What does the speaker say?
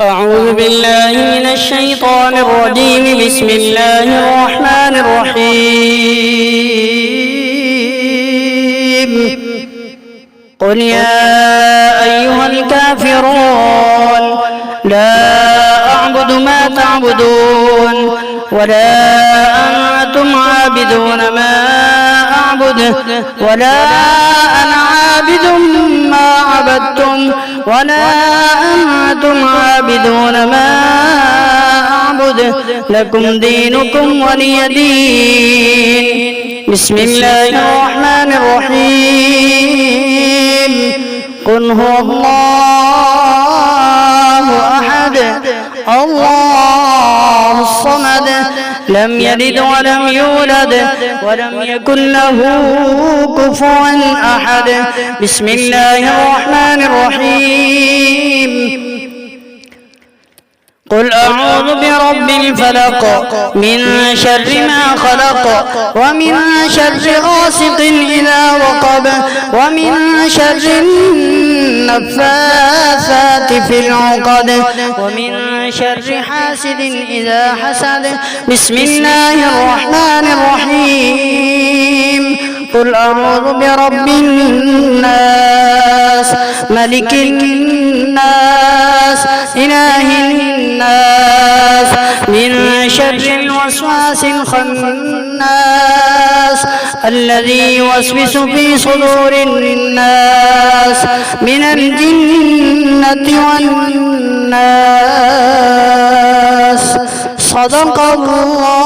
أعوذ بالله من الشيطان الرجيم. بسم الله الرحمن الرحيم. قل يا أيها الكافرون لا أعبد ما تعبدون ولا أنتم عابدون ما أعبد ولا أنا عابد ما عبدتم ولا أنتم عابدون ما أعبد لكم دينكم ولي دين. بسم الله الرحمن الرحيم. قل هو الله أحد الله الصمد لم يلد ولم يولد ولم يكن له كفوا أحد. بسم الله الرحمن الرحيم. قل أعوذ برب الفلق من شر ما خلق ومن شر غاسق إذا وقب ومن شر النفاثات في العقد ومن شر حاسد إذا حسد. بسم الله الرحمن الرحيم. قل أعوذ برب الناس ملك الناس إله الناس من شر الوسواس الخناس الذي يوسوس في صدور الناس من الجنة والناس. صدق الله